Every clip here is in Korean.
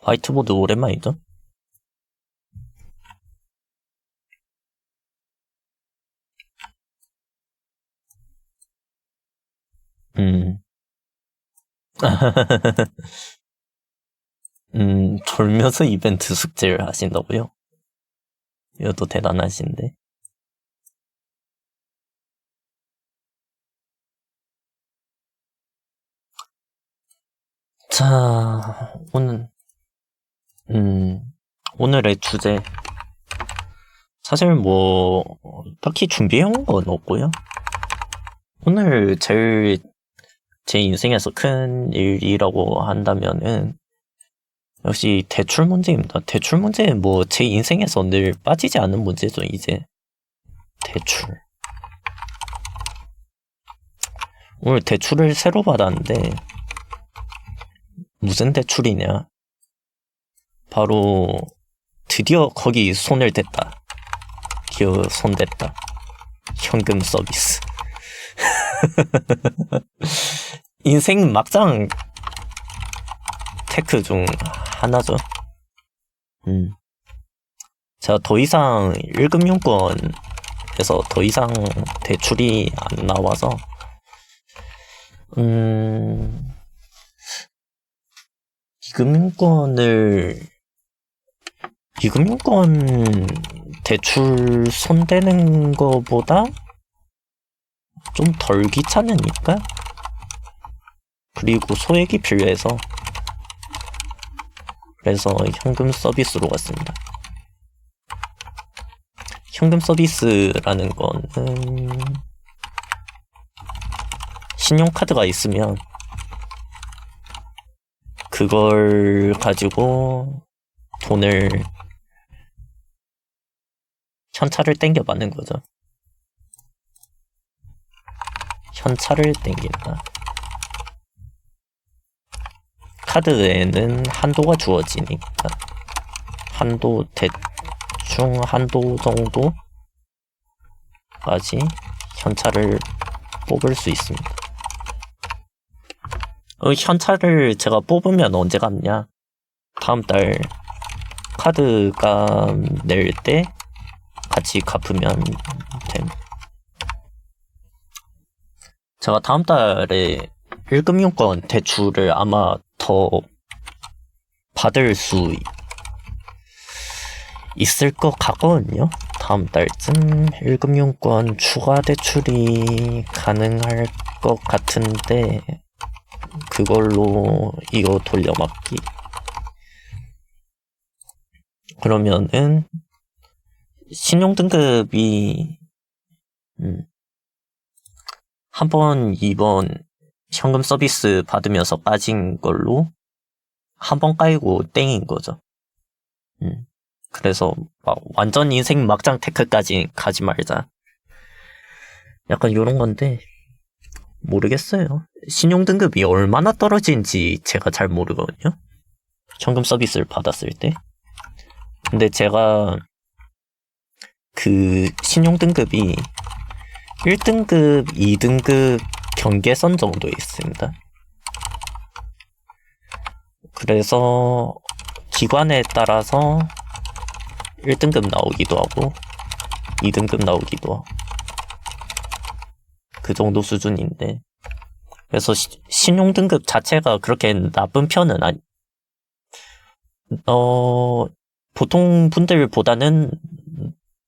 화이트보드 오랜만이죠? 음. 졸면서 이벤트 숙제를 하신다고요? 이것도 대단하신데. 자, 오늘의 주제. 사실 딱히 준비해온 건 없고요. 오늘 제 인생에서 큰 일이라고 한다면은, 역시 대출 문제입니다. 대출 문제는 제 인생에서 늘 빠지지 않는 문제죠, 이제. 대출. 오늘 대출을 새로 받았는데, 무슨 대출이냐? 바로, 드디어 거기 손을 댔다. 드디어 손 댔다. 현금 서비스. 인생 막장 테크 중 하나죠. 제가 더 이상 1금융권에서 더 이상 대출이 안 나와서 비금융권 대출 손대는 거보다 좀 덜 귀찮으니까, 그리고 소액이 필요해서, 그래서 현금 서비스로 갔습니다. 현금 서비스라는 거는 신용카드가 있으면 그걸 가지고 돈을 현찰을 땡겨받는 거죠. 현찰을 땡긴다. 카드에는 한도가 주어지니까 대충 한도 정도까지 현찰을 뽑을 수 있습니다. 현찰을 제가 뽑으면 언제 갚냐? 다음 달 카드값 낼 때 같이 갚으면 됩니다. 제가 다음 달에 1금융권 대출을 아마 더 받을 수 있을 것 같거든요. 다음 달쯤 1금융권 추가 대출이 가능할 것 같은데, 그걸로 이거 돌려막기. 그러면은 신용등급이 이번 현금 서비스 받으면서 빠진 걸로 한 번 까이고 땡인 거죠. 그래서 완전 인생 막장 테크까지 가지 말자. 약간 요런 건데, 모르겠어요. 신용등급이 얼마나 떨어진지 제가 잘 모르거든요. 현금 서비스를 받았을 때. 근데 제가 그 신용등급이 1등급, 2등급 경계선 정도에 있습니다. 그래서 기관에 따라서 1등급 나오기도 하고 2등급 나오기도 하고 그 정도 수준인데, 그래서 신용등급 자체가 그렇게 나쁜 편은 보통 분들보다는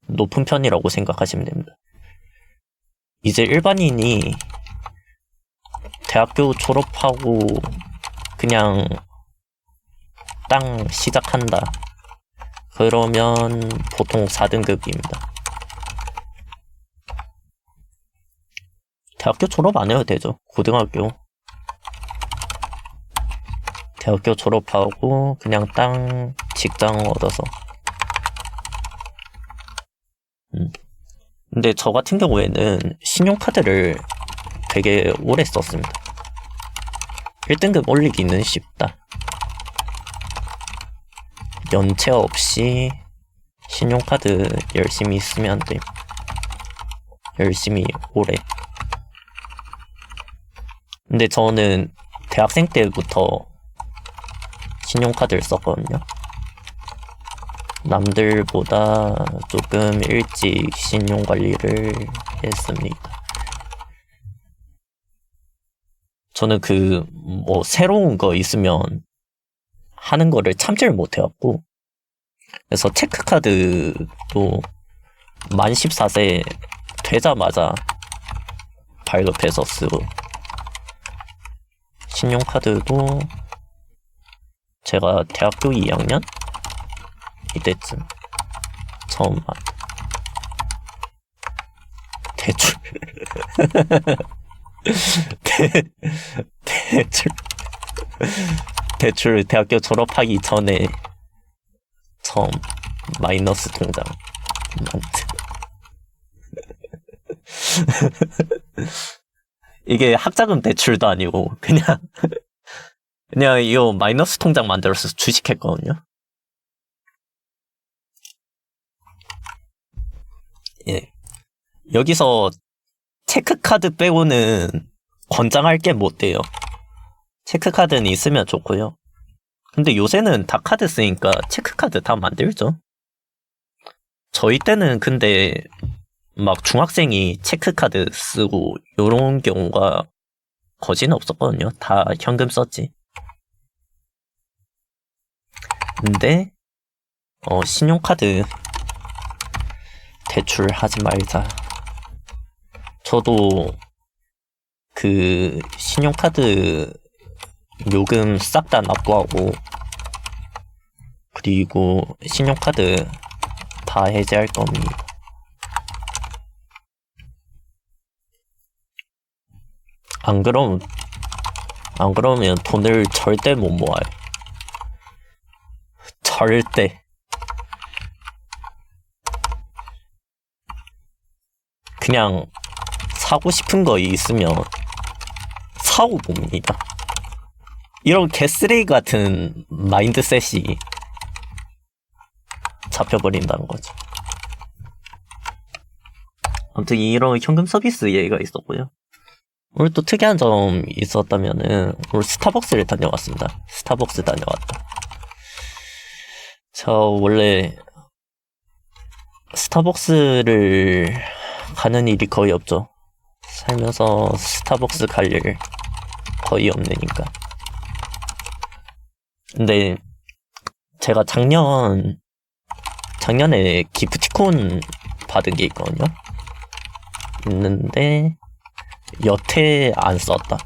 높은 편이라고 생각하시면 됩니다. 이제 일반인이 대학교 졸업하고 그냥 땅 시작한다, 그러면 보통 4등급입니다. 대학교 졸업 안 해도 되죠. 고등학교. 대학교 졸업하고 그냥 땅 직장 얻어서. 근데 저 같은 경우에는 신용카드를 되게 오래 썼습니다. 1등급 올리기는 쉽다. 연체 없이 신용카드 열심히 쓰면 돼. 열심히 오래. 근데 저는 대학생 때부터 신용카드를 썼거든요. 남들보다 조금 일찍 신용관리를 했습니다. 저는 새로운 거 있으면 하는 거를 참지를 못해갖고, 그래서 체크카드도 만 14세 되자마자 발급해서 쓰고, 신용카드도 제가 대학교 2학년? 이때쯤 처음 대출 대출 대학교 졸업하기 전에 처음 마이너스 통장 만든. 이게 학자금 대출도 아니고 그냥 이거 마이너스 통장 만들어서 주식했거든요. 예. 여기서 체크카드 빼고는 권장할 게 못 돼요. 체크카드는 있으면 좋고요. 근데 요새는 다 카드 쓰니까 체크카드 다 만들죠. 저희 때는 근데 막 중학생이 체크카드 쓰고 요런 경우가 거진 없었거든요. 다 현금 썼지. 근데 신용카드 대출하지 말자. 저도 신용카드 요금 싹 다 납부하고, 그리고 신용카드 다 해지할 겁니다. 안 그러면 돈을 절대 못 모아요. 절대. 그냥 사고 싶은 거 있으면 사고 봅니다. 이런 개쓰레기 같은 마인드셋이 잡혀버린다는 거지. 아무튼 이런 현금 서비스 예가 있었고요. 오늘 또 특이한 점 있었다면은 오늘 스타벅스를 다녀왔습니다. 스타벅스 다녀왔다. 저 원래 스타벅스를 가는 일이 거의 없죠. 살면서 스타벅스 갈 일 거의 없으니까. 근데 제가 작년에 기프티콘 받은 게 있는데 여태 안 썼다.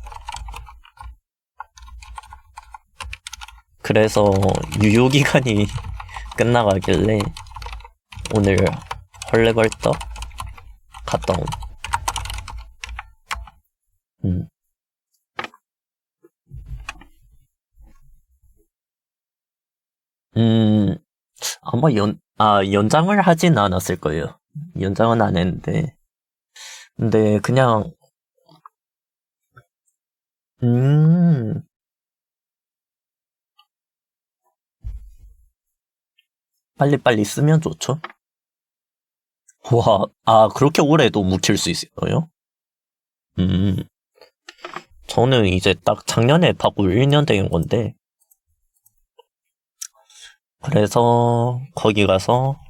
그래서 유효기간이 끝나가길래 오늘 헐레벌떡 갔다 온. 아마 연장을 하진 않았을 거예요. 연장은 안 했는데. 근데 그냥, 빨리빨리 쓰면 좋죠. 와, 그렇게 오래도 묵힐 수 있어요? 저는 이제 딱 작년에 받고 1년 된 건데, 그래서 거기 가서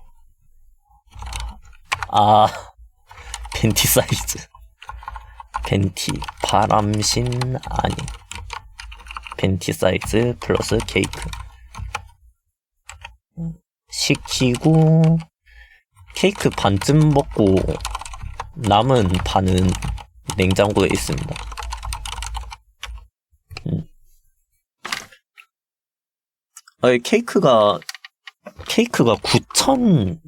벤티 사이즈, 벤티 바람신 아니 벤티 사이즈 플러스 케이크 시키고, 케이크 반쯤 먹고 남은 반은 냉장고에 있습니다. 케이크가 9,000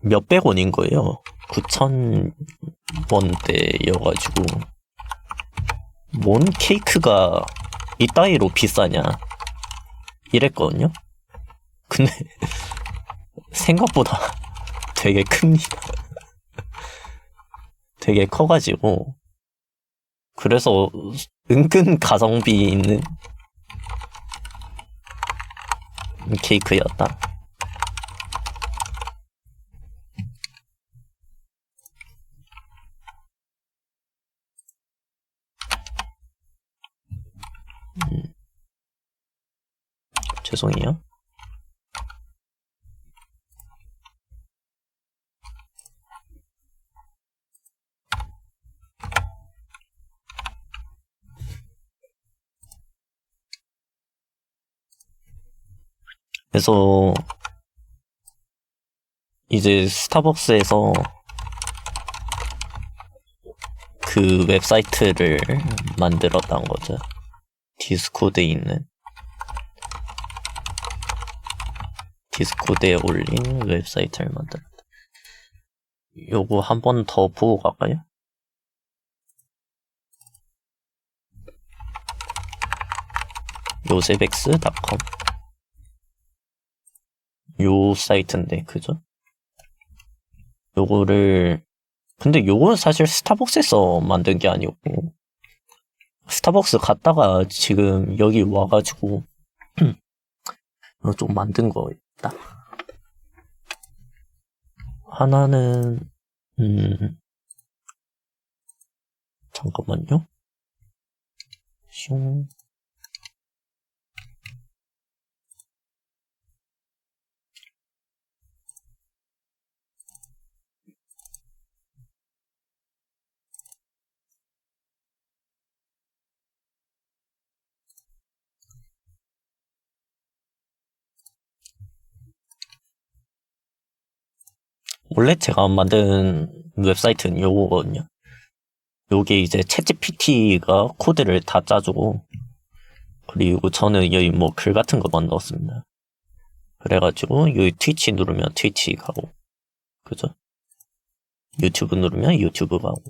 몇백 원인 거예요. 9,000원대여가지고 뭔 케이크가 이따위로 비싸냐 이랬거든요. 근데 생각보다 되게 큽니다. 되게 커가지고, 그래서 은근 가성비 있는 케이크였다. 죄송해요. 그래서 이제 스타벅스에서 그 웹사이트를 만들었다는 거죠. 디스코드에 있는, 디스코드에 올린 웹사이트를 만들었다. 요거 한 번 더 보고 갈까요? 요세백스.com 요 사이트인데, 그죠? 요거를, 근데 요건 사실 스타벅스에서 만든 게 아니었고, 스타벅스 갔다가 지금 여기 와가지고, 좀 만든 거 있다. 하나는, 잠깐만요. 슝. 원래 제가 만든 웹사이트는 요거거든요. 요게 이제 챗GPT가 코드를 다 짜주고, 그리고 저는 여기 뭐 글 같은 거만 넣었습니다. 그래가지고 여기 트위치 누르면 트위치 가고, 그죠? 유튜브 누르면 유튜브 가고,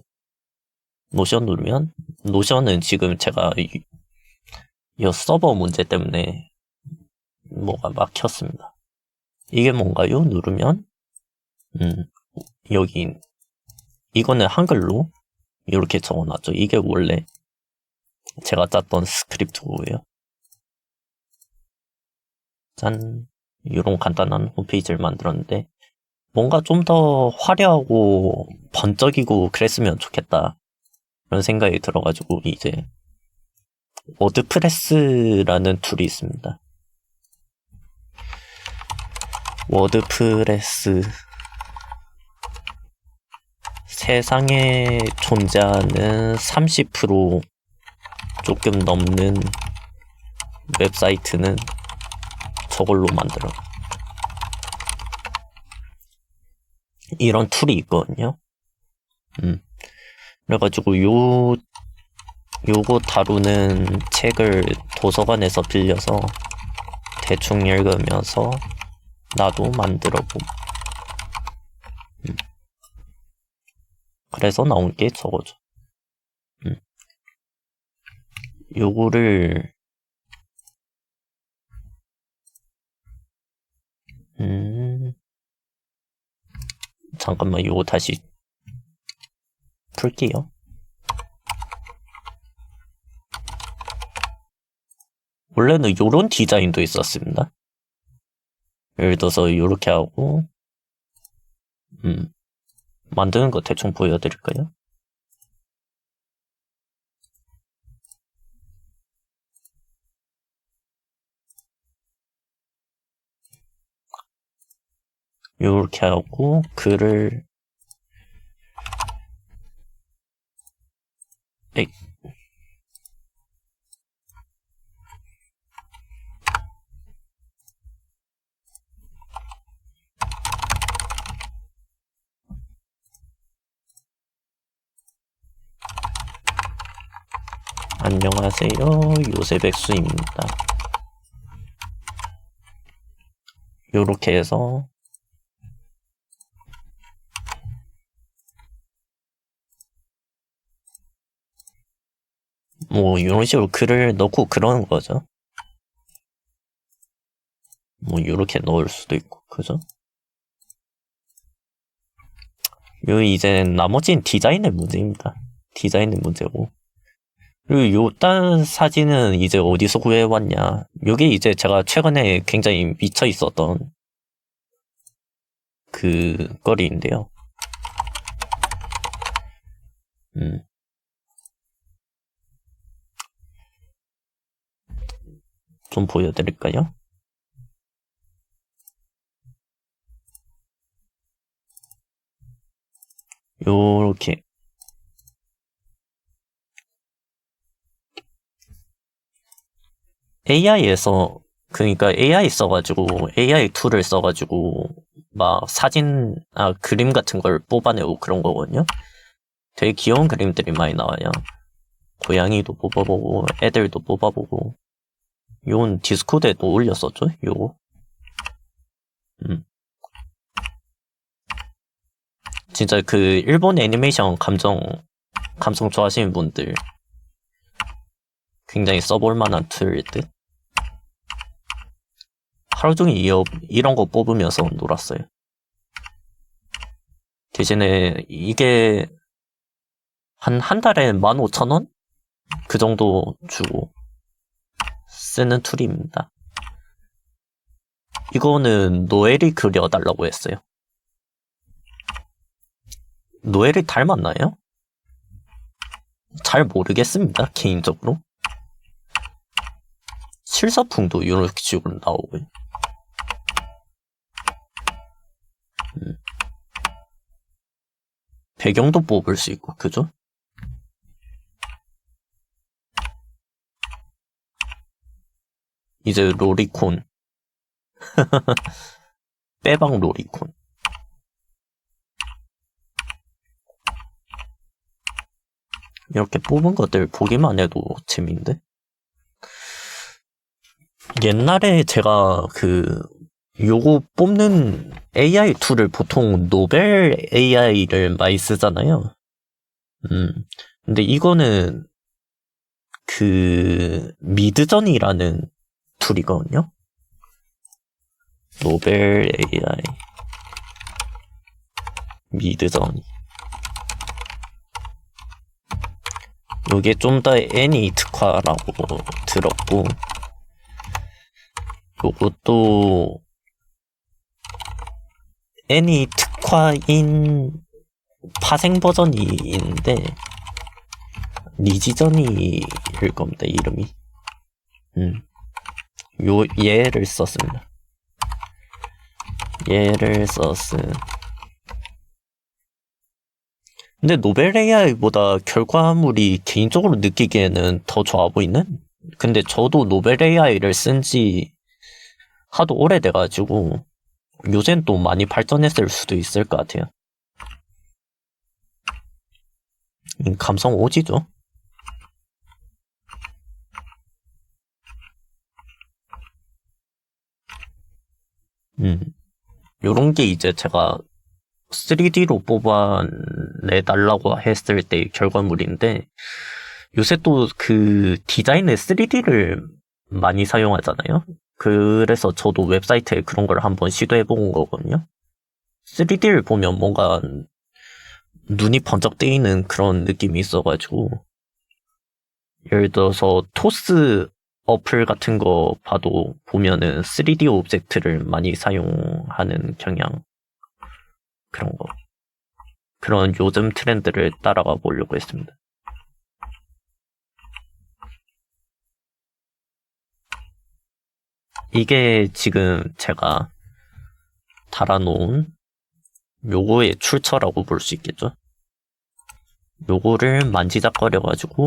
노션 누르면, 노션은 지금 제가 이 서버 문제 때문에 뭐가 막혔습니다. 이게 뭔가요? 누르면 여기 이거는 한글로 이렇게 적어놨죠. 이게 원래 제가 짰던 스크립트고요. 짠, 이런 간단한 홈페이지를 만들었는데 뭔가 좀 더 화려하고 번쩍이고 그랬으면 좋겠다 그런 생각이 들어가지고 이제 워드프레스라는 툴이 있습니다. 워드프레스, 세상에 존재하는 30% 조금 넘는 웹사이트는 저걸로 만들어. 이런 툴이 있거든요. 그래가지고 요거 다루는 책을 도서관에서 빌려서 대충 읽으면서 나도 만들어봄. 그래서 나온 게 저거죠. 요거를 잠깐만 요거 다시 풀게요. 원래는 요런 디자인도 있었습니다. 예를 들어서 요렇게 하고 만드는 거 대충 보여드릴까요? 요렇게 하고 글을 안녕하세요, 요세백수입니다. 요렇게 해서 뭐 이런 식으로 글을 넣고 그러는 거죠. 뭐 요렇게 넣을 수도 있고, 그죠? 요 이제 나머지는 디자인의 문제입니다. 디자인의 문제고. 그리고 요 딴 사진은 이제 어디서 구해왔냐. 요게 이제 제가 최근에 굉장히 미쳐 있었던 그 거리인데요. 좀 보여드릴까요? 요렇게 AI에서 그러니까 AI 써가지고 AI 툴을 써가지고 막 사진 그림 같은 걸 뽑아내고 그런 거거든요. 되게 귀여운 그림들이 많이 나와요. 고양이도 뽑아보고 애들도 뽑아보고. 요건 디스코드에도 올렸었죠. 요거 진짜 그 일본 애니메이션 감성 좋아하시는 분들 굉장히 써볼 만한 툴일 듯. 하루 종일 이런 거 뽑으면서 놀았어요. 대신에 이게 한 달에 15,000원? 그 정도 주고 쓰는 툴입니다. 이거는 노엘이 그려달라고 했어요. 노엘이 닮았나요? 잘 모르겠습니다, 개인적으로. 실사풍도 이런 식으로 나오고요. 배경도 뽑을 수 있고, 그죠? 이제 로리콘. 빼박 로리콘. 이렇게 뽑은 것들 보기만 해도 재미인데? 옛날에 제가 요거 뽑는 AI 툴을 보통 노벨 AI를 많이 쓰잖아요. 근데 이거는 미드저니라는 툴이거든요. 노벨 AI 미드저니. 요게 좀 더 애니 특화라고 들었고, 요것도 애니 특화인 파생 버전인데 리지저니일 겁니다, 이름이. 얘를 썼습니다. 얘를 썼음. 근데 노벨 AI보다 결과물이 개인적으로 느끼기에는 더 좋아 보이는? 근데 저도 노벨 AI를 쓴지 하도 오래돼가지고 요새는 또 많이 발전했을 수도 있을 것 같아요. 감성 오지죠? 요런 게 이제 제가 3D로 뽑아내달라고 했을 때의 결과물인데, 요새 또 디자인에 3D를 많이 사용하잖아요? 그래서 저도 웹사이트에 그런 걸 한번 시도해본 거거든요. 3D를 보면 뭔가 눈이 번쩍 뜨이는 그런 느낌이 있어가지고, 예를 들어서 토스 어플 같은 거 봐도 보면은 3D 오브젝트를 많이 사용하는 경향, 그런 거. 그런 요즘 트렌드를 따라가 보려고 했습니다. 이게 지금 제가 달아놓은 요거의 출처라고 볼 수 있겠죠. 요거를 만지작거려가지고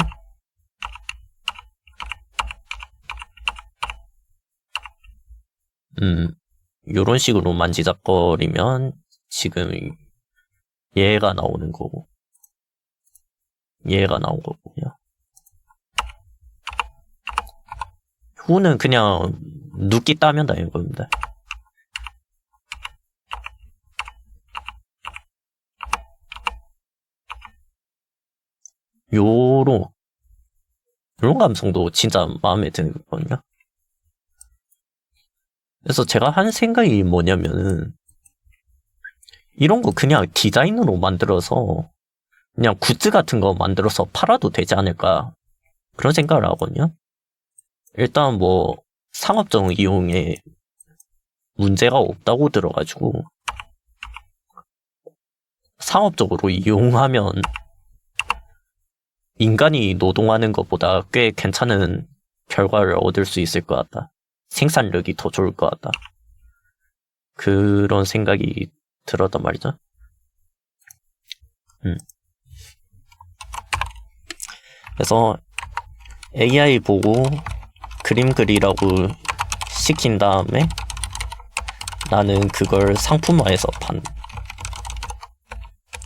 요런 식으로 만지작거리면 지금 얘가 나오는 거고, 얘가 나온 거고요. 후는 그냥 눕기 따면 다는 겁니다. 요런 감성도 진짜 마음에 드는 거거든요. 그래서 제가 한 생각이 뭐냐면은, 이런 거 그냥 디자인으로 만들어서 그냥 굿즈 같은 거 만들어서 팔아도 되지 않을까, 그런 생각을 하거든요. 일단 뭐 상업적 이용에 문제가 없다고 들어가지고, 상업적으로 이용하면 인간이 노동하는 것보다 꽤 괜찮은 결과를 얻을 수 있을 것 같다. 생산력이 더 좋을 것 같다. 그런 생각이 들었단 말이죠. 그래서 AI 보고 그림 그리라고 시킨 다음에 나는 그걸 상품화해서 판.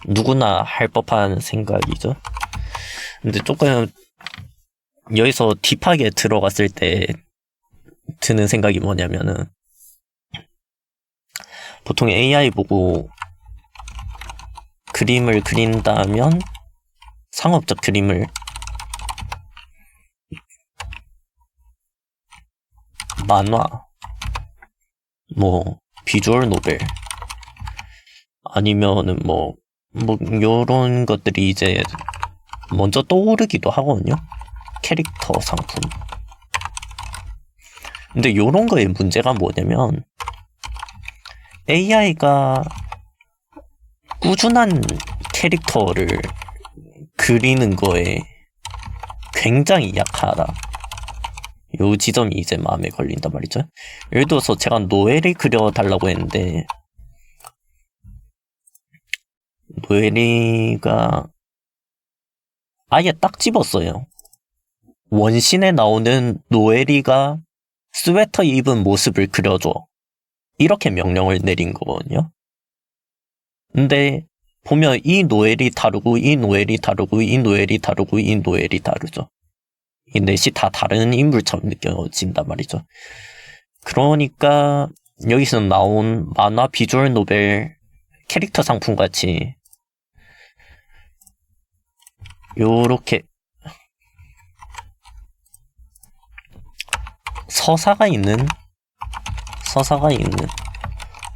누구나 할 법한 생각이죠. 근데 조금 여기서 딥하게 들어갔을 때 드는 생각이 뭐냐면은, 보통 AI 보고 그림을 그린다면 상업적 그림을 만화, 뭐 비주얼 노벨 아니면은 뭐 요런 것들이 이제 먼저 떠오르기도 하거든요. 캐릭터 상품. 근데 요런 거의 문제가 뭐냐면, AI가 꾸준한 캐릭터를 그리는 거에 굉장히 약하다. 요 지점이 이제 마음에 걸린단 말이죠. 예를 들어서 제가 노엘이 그려달라고 했는데, 노엘이가 아예 딱 집었어요. 원신에 나오는 노엘이가 스웨터 입은 모습을 그려줘. 이렇게 명령을 내린 거거든요. 근데 보면 이 노엘이 다르고 이 노엘이 다르고 이 노엘이 다르고 이 노엘이 다르죠. 이 넷이 다 다른 인물처럼 느껴진단 말이죠. 그러니까 여기서 나온 만화 비주얼 노벨 캐릭터 상품 같이 요렇게 서사가 있는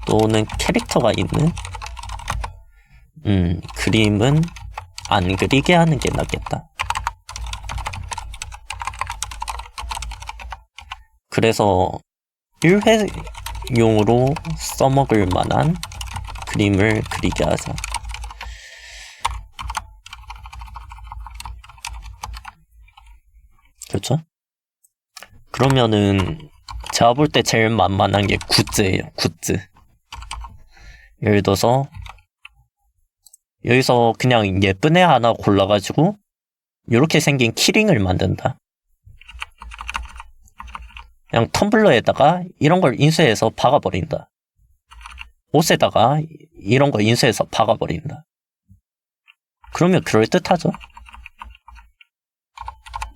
또는 캐릭터가 있는 그림은 안 그리게 하는 게 낫겠다. 그래서 1회용으로 써먹을 만한 그림을 그리게 하자. 그렇죠? 그러면은 제가 볼 때 제일 만만한 게 굿즈예요. 굿즈. 예를 들어서 여기서 그냥 예쁜 애 하나 골라가지고 이렇게 생긴 키링을 만든다. 그냥 텀블러에다가 이런 걸 인쇄해서 박아버린다. 옷에다가 이런 거 인쇄해서 박아버린다. 그러면 그럴듯하죠?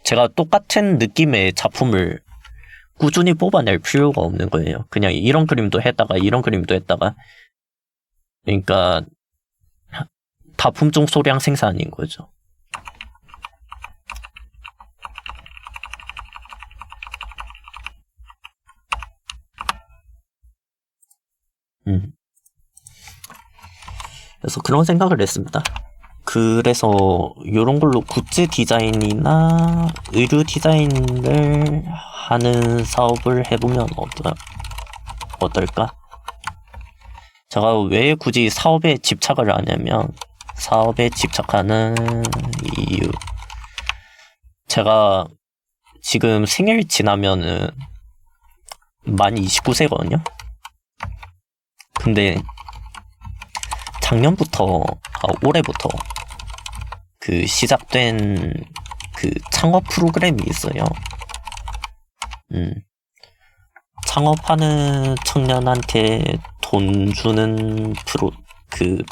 제가 똑같은 느낌의 작품을 꾸준히 뽑아낼 필요가 없는 거예요. 그냥 이런 그림도 했다가 이런 그림도 했다가, 그러니까 다품종 소량 생산인 거죠. 그래서 그런 생각을 했습니다. 그래서 이런 걸로 굿즈 디자인이나 의류 디자인을 하는 사업을 해보면 어떨까? 제가 왜 굳이 사업에 집착을 하냐면, 사업에 집착하는 이유, 제가 지금 생일 지나면은 만 29세거든요. 근데 올해부터 그 시작된 그 창업 프로그램이 있어요. 창업하는 청년한테 돈 주는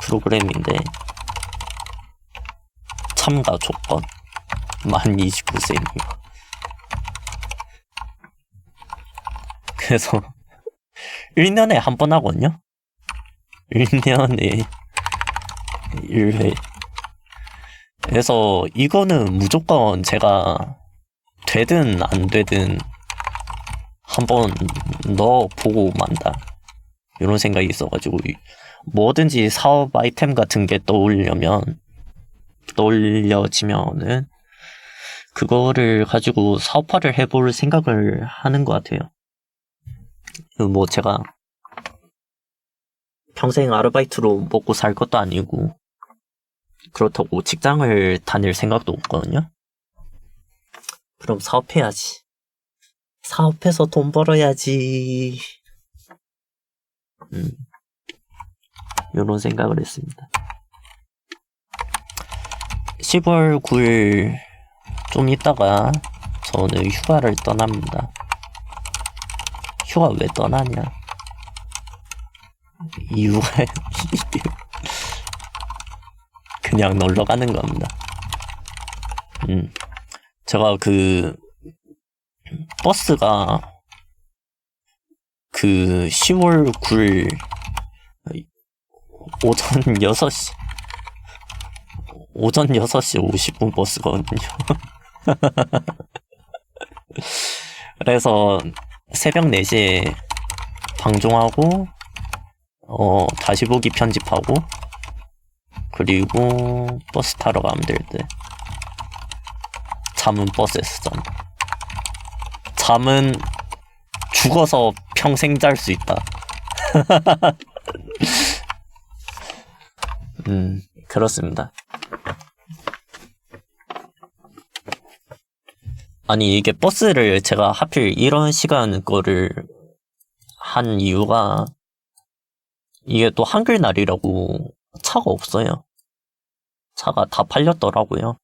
프로그램인데, 참가 조건 만 29세입니다. 그래서 1년에 한 번 하거든요. 1년에 1회. 그래서 이거는 무조건 제가 되든 안 되든 한번 넣어보고 만다, 이런 생각이 있어가지고, 뭐든지 사업 아이템 같은 게 떠올려지면은 그거를 가지고 사업화를 해볼 생각을 하는 것 같아요. 뭐 제가 평생 아르바이트로 먹고 살 것도 아니고, 그렇다고 직장을 다닐 생각도 없거든요. 그럼 사업해야지. 사업해서 돈 벌어야지. 이런 생각을 했습니다. 10월 9일 좀 있다가 저는 휴가를 떠납니다. 휴가 왜 떠나냐? 이유가 그냥 놀러 가는 겁니다. 제가 그 버스가 그 10월 9일 오전 6시 50분 버스거든요. 그래서 새벽 4시에 방송하고 다시 보기 편집하고 그리고 버스 타러 가면 될 때 잠은 버스에서 잔다. 잠은 죽어서 평생 잘 수 있다. 그렇습니다. 아니 이게 버스를 제가 하필 이런 시간 거를 한 이유가 이게 또 한글날이라고 차가 없어요. 차가 다 팔렸더라고요.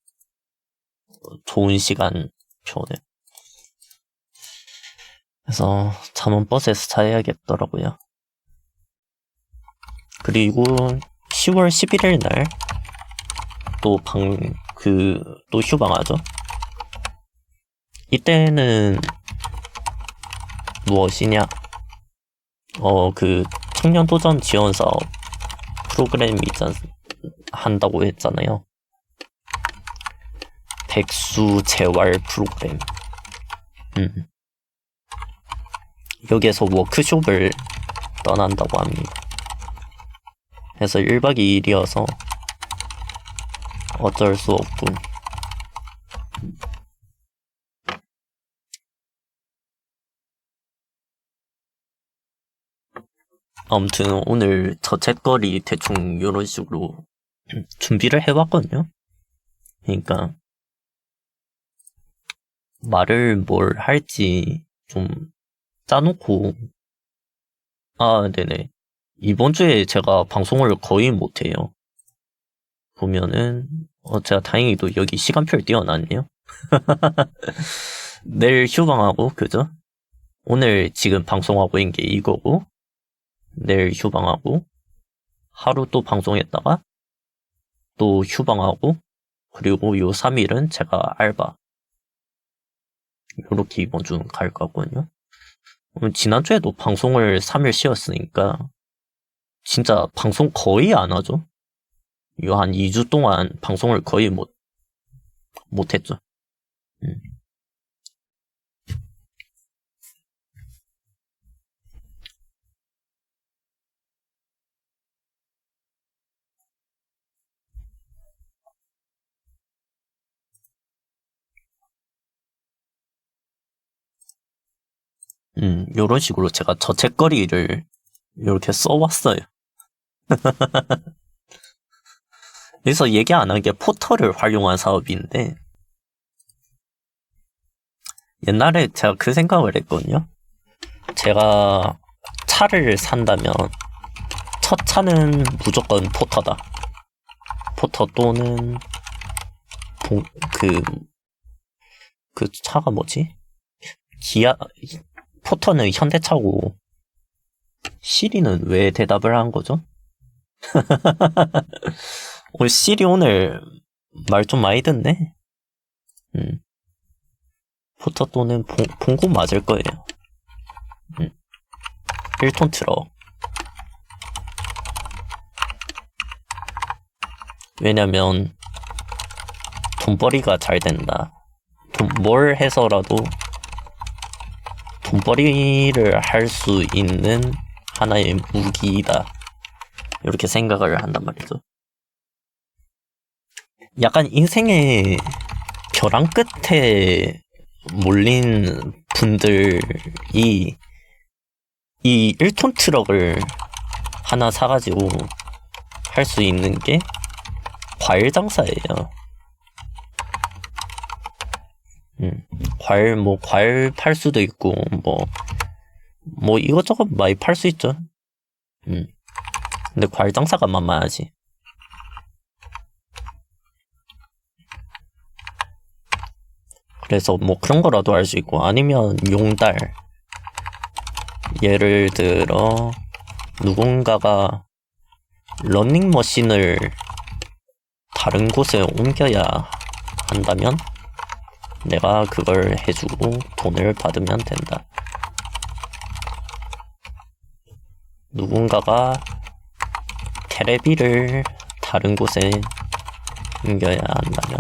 좋은 시간 표는. 그래서 잠은 버스에서 자야겠더라고요. 그리고 10월 11일 날 또 또 휴방하죠. 이때는 무엇이냐? 그 청년도전 지원 사업 프로그램이 한다고 했잖아요. 백수 재활 프로그램. 여기에서 워크숍을 떠난다고 합니다. 그래서 1박 2일이어서 어쩔 수 없군. 아무튼 오늘 저책거리 대충 이런 식으로 준비를 해왔거든요. 그러니까 말을 뭘 할지 좀 짜놓고 네네. 이번 주에 제가 방송을 거의 못해요. 보면은 제가 다행히도 여기 시간표를 띄워놨네요. 내일 휴방하고 그죠? 오늘 지금 방송하고 있는 게 이거고 내일 휴방하고 하루 또 방송했다가 또 휴방하고 그리고 요 3일은 제가 알바 요렇게 이번 주는 갈 거거든요. 지난주에도 방송을 3일 쉬었으니까 진짜 방송 거의 안 하죠. 요 한 2주 동안 방송을 거의 못했죠. 요런 식으로 제가 저책거리를 이렇게 써왔어요. 여기서 얘기 안 한 게 포털을 활용한 사업인데, 옛날에 제가 그 생각을 했거든요. 제가 차를 산다면, 첫 차는 무조건 포터다. 포터 또는, 그 차가 뭐지? 포터는 현대차고, 시리는 왜 대답을 한 거죠? 시리 오늘 말 좀 많이 듣네? 포터 또는 봉고 맞을 거예요. 1톤 트럭. 왜냐면, 돈벌이가 잘 된다. 뭘 해서라도 돈벌이를 할 수 있는 하나의 무기이다. 이렇게 생각을 한단 말이죠. 약간 인생의 벼랑 끝에 몰린 분들이 이 1톤 트럭을 하나 사가지고 할 수 있는 게 과일 장사예요. 과일 팔 수도 있고, 이것저것 많이 팔 수 있죠. 근데 과일 장사가 만만하지. 그래서 뭐 그런 거라도 알 수 있고, 아니면 용달. 예를 들어 누군가가 러닝머신을 다른 곳에 옮겨야 한다면 내가 그걸 해주고 돈을 받으면 된다. 누군가가 테레비를 다른 곳에 옮겨야 한다면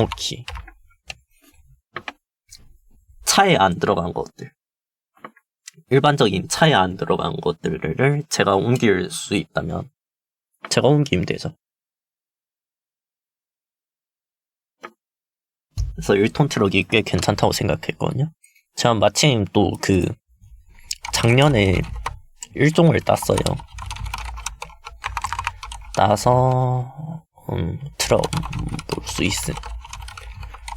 오케이. 차에 안 들어간 것들, 일반적인 차에 안 들어간 것들을 제가 옮길 수 있다면 제가 옮기면 되죠. 그래서 1톤 트럭이 꽤 괜찮다고 생각했거든요. 제가 마침 또 작년에 일종을 땄어요. 따서 트럭 몰 수 있음.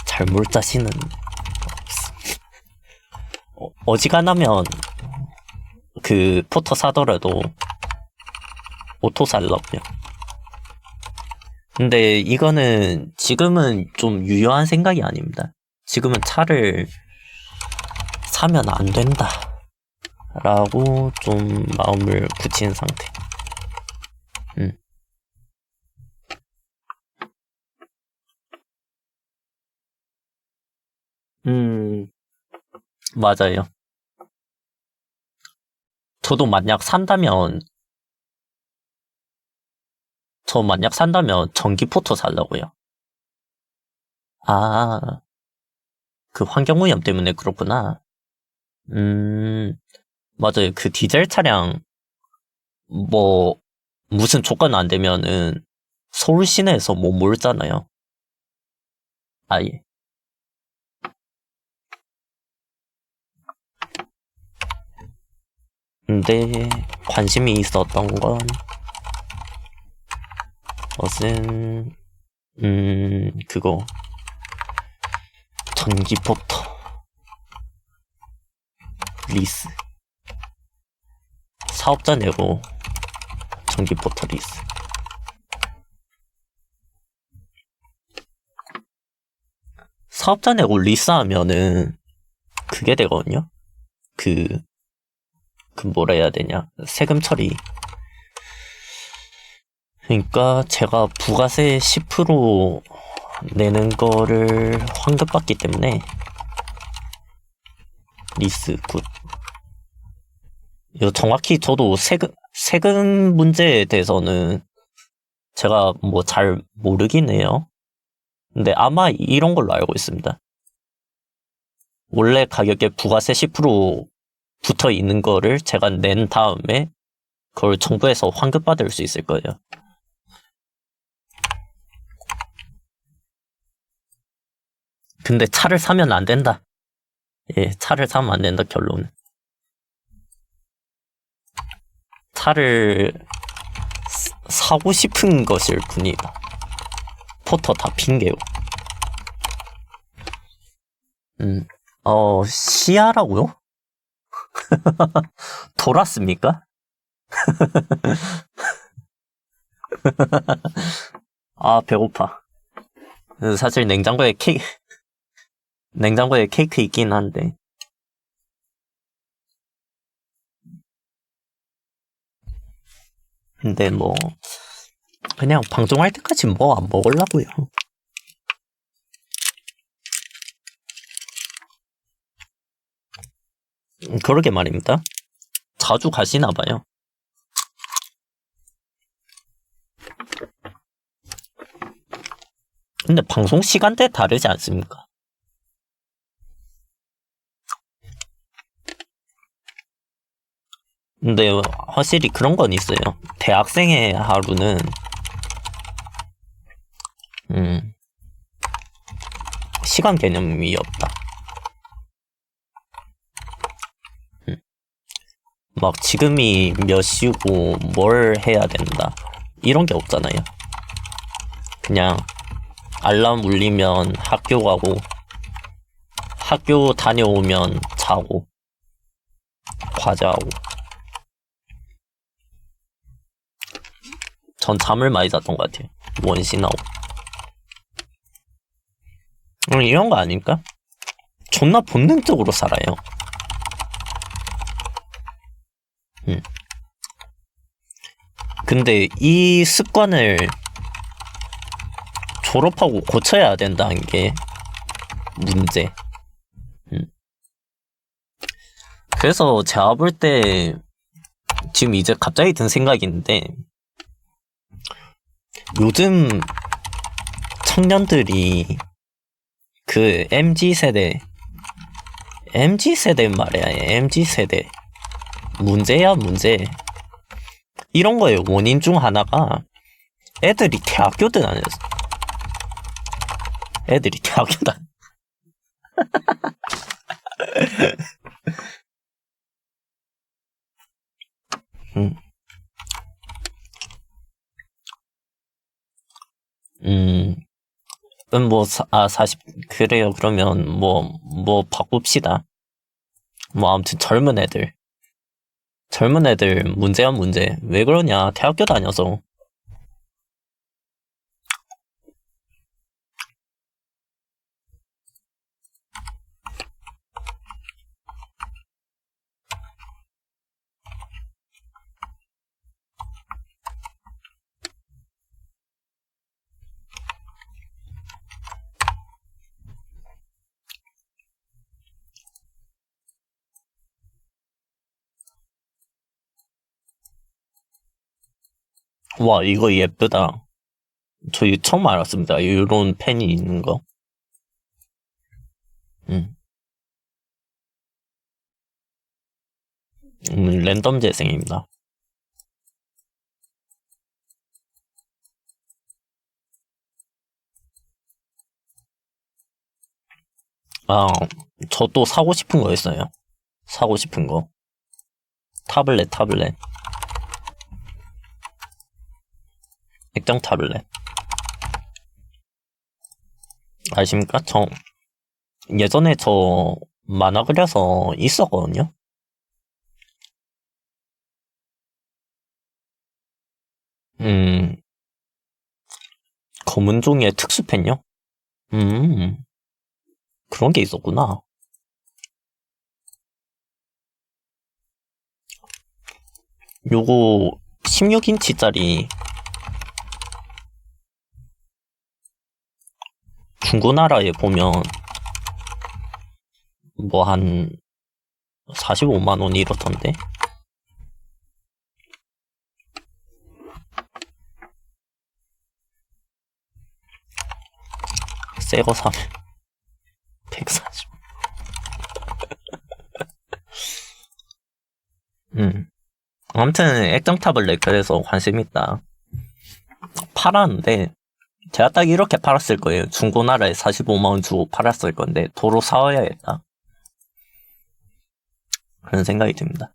잘 몰 자신은 없음. 어지간하면 포터 사더라도 오토 살라고요. 근데 이거는 지금은 좀 유효한 생각이 아닙니다. 지금은 차를 사면 안 된다 라고 좀 마음을 굳힌 상태. 맞아요. 저도 만약 산다면 전기 포터 살라고요. 아, 그 환경오염 때문에 그렇구나. 맞아요. 그 디젤 차량, 뭐, 무슨 조건 안 되면은 서울 시내에서 못 몰잖아요. 아예. 근데 관심이 있었던 것은 그거 전기포터 리스, 사업자 내고 전기포터 리스. 사업자 내고 리스하면은 그게 되거든요. 뭐라 해야 되냐, 세금 처리. 그러니까 제가 부가세 10% 내는 거를 환급받기 때문에 리스 굿. 이거 정확히 저도 세금 문제에 대해서는 제가 뭐 잘 모르긴 해요. 근데 아마 이런 걸로 알고 있습니다. 원래 가격에 부가세 10% 붙어 있는 거를 제가 낸 다음에 그걸 정부에서 환급받을 수 있을 거예요. 근데 차를 사면 안 된다. 예, 차를 사면 안 된다, 결론은. 차를 사고 싶은 것일 뿐이다. 포터 다 핑계요. 시야라고요? 돌았습니까? 아, 배고파. 사실 냉장고에 케이크 있긴 한데. 근데 뭐, 그냥 방송할 때까지 뭐 안 먹으려고요. 그러게 말입니다. 자주 가시나봐요. 근데 방송 시간대 다르지 않습니까? 근데 확실히 그런 건 있어요. 대학생의 하루는 시간 개념이 없다. 막 지금이 몇 시고 뭘 해야 된다, 이런 게 없잖아요. 그냥 알람 울리면 학교 가고, 학교 다녀오면 자고, 과제하고. 전 잠을 많이 잤던 것 같아요. 원시 나오고. 이런 거 아닙니까? 존나 본능적으로 살아요. 근데 이 습관을 졸업하고 고쳐야 된다는 게 문제. 그래서 제가 볼 때 지금 이제 갑자기 든 생각인데 요즘 청년들이 그 MZ세대 말이야. MZ세대 문제야 문제. 이런 거의 원인 중 하나가 애들이 대학교 다녔어. 애들이 대학교 다녔어. 뭐, 40, 그래요. 그러면, 뭐, 바꿉시다. 뭐, 아무튼 젊은 애들, 문제야, 문제. 왜 그러냐. 대학교 다녀서. 와, 이거 예쁘다. 저 이거 처음 알았습니다. 이런 펜이 있는 거. 랜덤 재생입니다. 아, 저 또 사고 싶은 거 있어요. 사고 싶은 거. 타블렛. 액정 타블렛. 아십니까? 예전에 저 만화 그려서 있었거든요? 음, 검은 종이의 특수펜요? 음, 그런 게 있었구나. 요거 16인치짜리 중고나라에 보면 뭐 한 45만원 이렇던데? 새거 사면 140. 아무튼 액정 타블렛 그래서 관심 있다. 팔았는데 제가 딱 이렇게 팔았을 거예요. 중고나라에 45만원 주고 팔았을 건데 도로 사와야겠다. 그런 생각이 듭니다.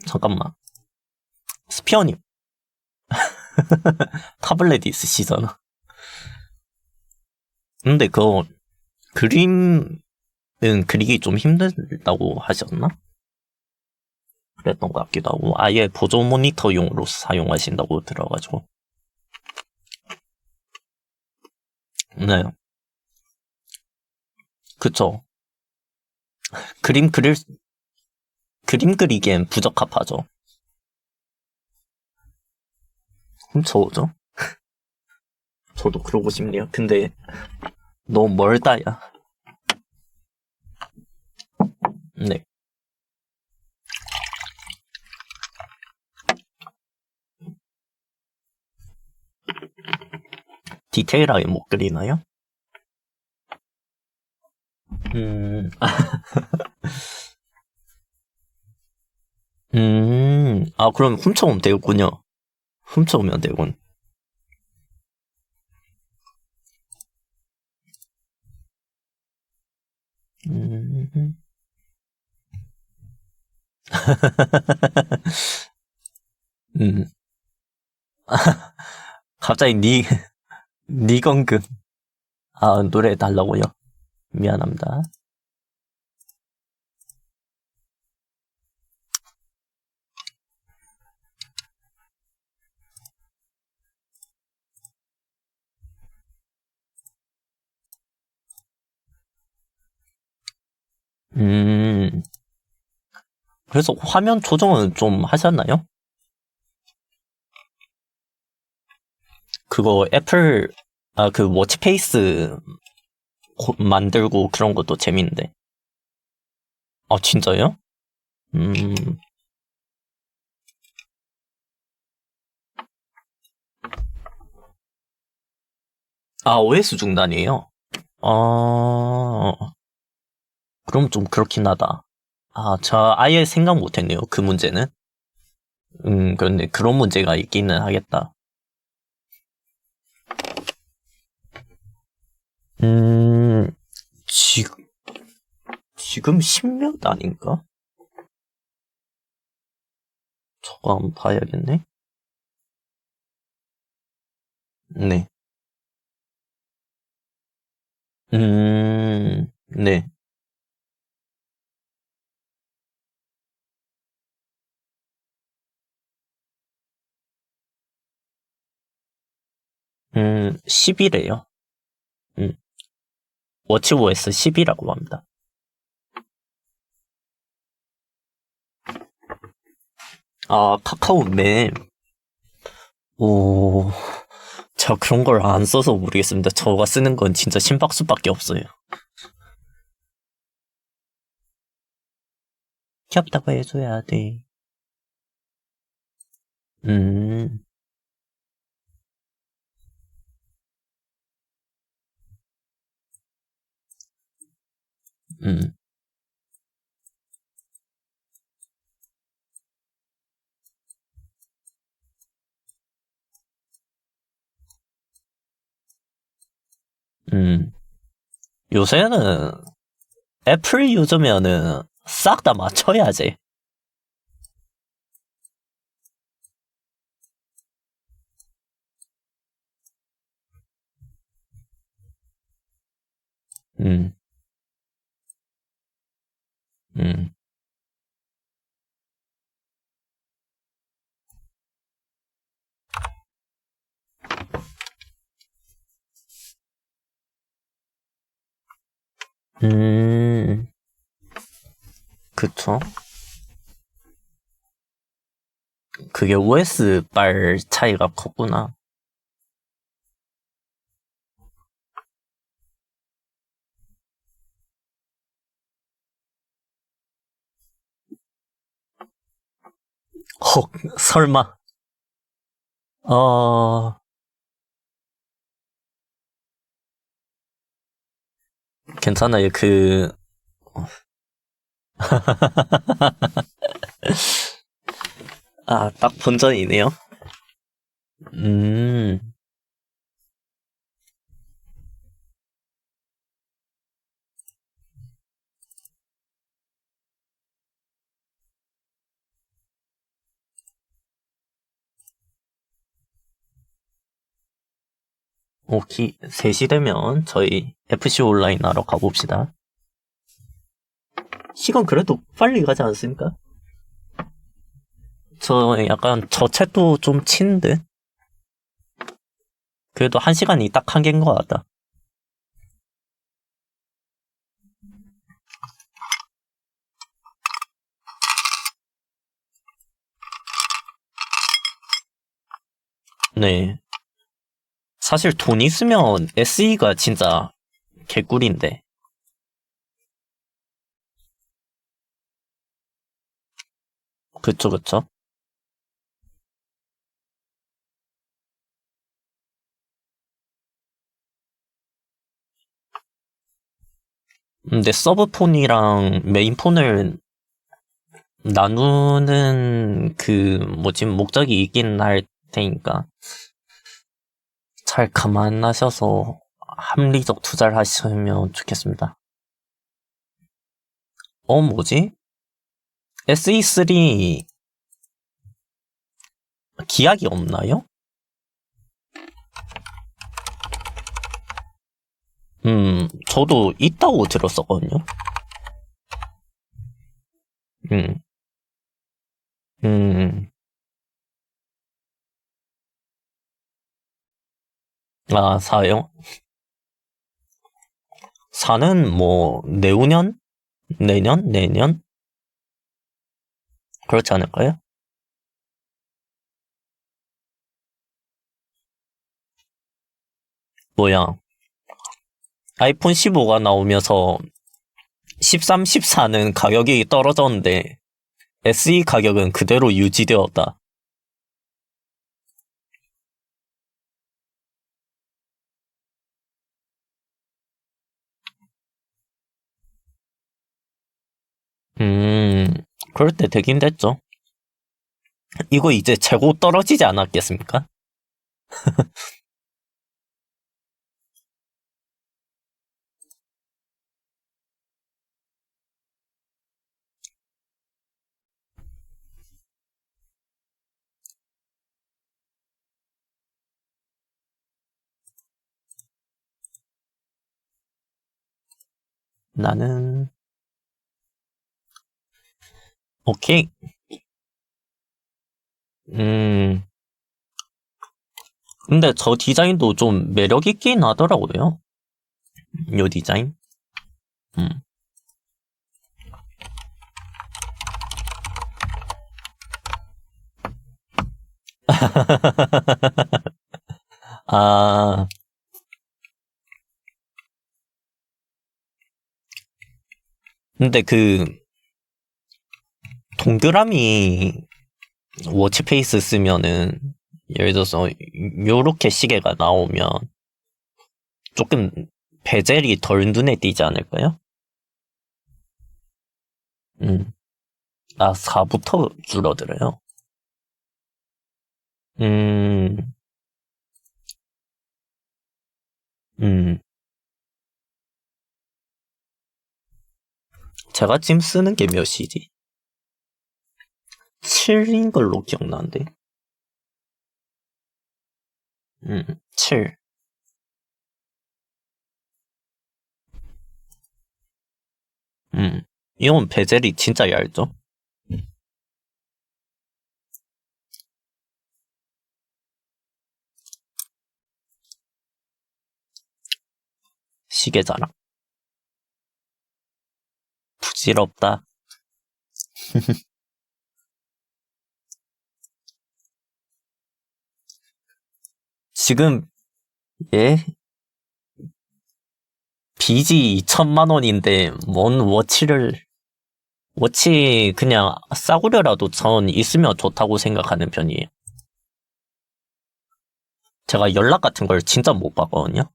잠깐만. 스피어님. 타블렛 있으시잖아. 근데 그거 그림은 그리기 좀 힘들다고 하셨나? 그랬던 것 같기도 하고 아예 보조 모니터용으로 사용하신다고 들어가지고. 네, 그쵸. 그림 그리기엔 부적합하죠. 훔쳐오죠. 저도 그러고 싶네요. 근데 너무 멀다야. 네. 디테일하게 못 그리나요? 그럼 훔쳐오면 되겠군요. 훔쳐오면 되군. 음. 갑자기 니건금. 노래 달라고요? 미안합니다. 음, 그래서 화면 조정은 좀 하셨나요? 그거 애플, 그 워치페이스 만들고 그런 것도 재밌는데. 아, 진짜요? 음, OS 중단이에요? 어, 그럼 좀 그렇긴 하다. 저 아예 생각 못 했네요. 그 문제는. 그런데 그런 문제가 있기는 하겠다. 음, 지, 지금 10몇 아닌가? 저거 한번 봐야겠네. 네. 네. 10이래요. 음, 워치OS 10이라고 합니다. 카카오 맵. 오, 제가 그런 걸 안 써서 모르겠습니다. 저가 쓰는 건 진짜 심박수밖에 없어요. 귀엽다고 해줘야 돼. 음, 음, 음. 요새는 애플 유저면은 싹 다 맞춰야지. 음, 음, 음, 그쵸. 그게 OS 빨 차이가 컸구나. 헉, 설마. 어, 괜찮아요. 딱 본전이네요. 음, 오케이. 3시 되면 저희 FC 온라인 하러 가봅시다. 시간 그래도 빨리 가지 않습니까? 저 약간 저 책도 좀 치는데 그래도 1시간이 딱 한계인 것 같다. 네. 사실 돈 있으면 SE가 진짜 개꿀인데. 그쵸, 그쵸. 근데 서브폰이랑 메인폰을 나누는 뭐지, 목적이 있긴 할 테니까. 잘 감안하셔서 합리적 투자를 하시면 좋겠습니다. 뭐지? SE3 기약이 없나요? 저도 있다고 들었었거든요. 음, 음, 4요? 4는 뭐, 내후년? 내년? 내년? 그렇지 않을까요? 뭐야. 아이폰 15가 나오면서 13, 14는 가격이 떨어졌는데 SE 가격은 그대로 유지되었다. 그럴 때 되긴 됐죠. 이거 이제 재고 떨어지지 않았겠습니까? 나는, 오케이. 음, 근데 저 디자인도 좀 매력 있긴 하더라고요. 요 디자인. 음. 아, 근데 그, 동그라미 워치페이스 쓰면은, 예를 들어서, 요렇게 시계가 나오면, 조금 베젤이 덜 눈에 띄지 않을까요? 음. 4부터 줄어들어요. 음, 음. 제가 지금 쓰는 게 몇이지? 7인 걸로 기억나는데. 7. 이건 베젤이 진짜 얇죠? 시계 자랑. 부질없다. 지금, 예? 빚이 2천만 원인데, 뭔 워치 그냥 싸구려라도 전 있으면 좋다고 생각하는 편이에요. 제가 연락 같은 걸 진짜 못 받거든요?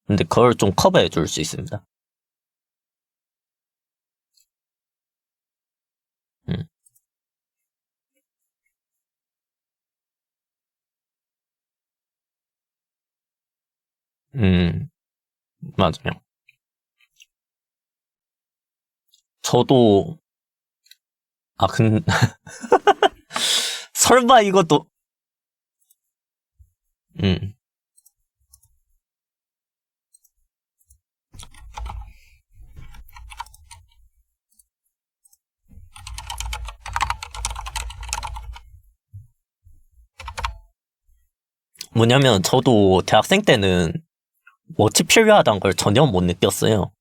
근데 그걸 좀 커버해 줄 수 있습니다. 음, 음, 맞아요. 저도, 설마 이것도, 음, 뭐냐면 저도 대학생 때는 워치 필요하다는 걸 전혀 못 느꼈어요.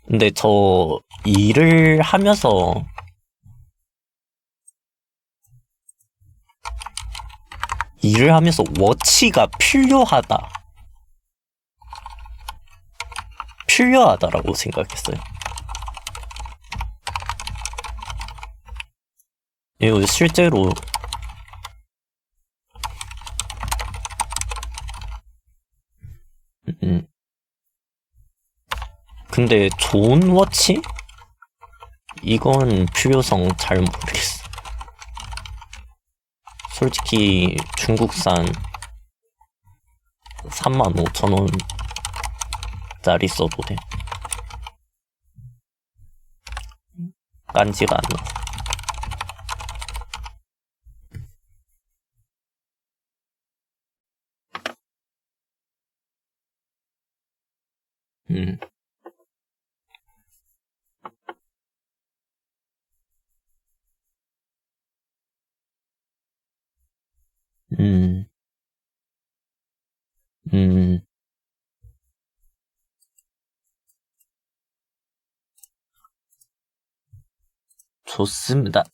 근데 저 일을 하면서 워치가 필요하다라고 생각했어요. 이거 실제로 음, 근데 좋은 워치? 이건 필요성 잘 모르겠어. 솔직히 중국산 35,000원짜리 써도 돼. 깐지가 안 나. 음, 음, 음, 좋습니다.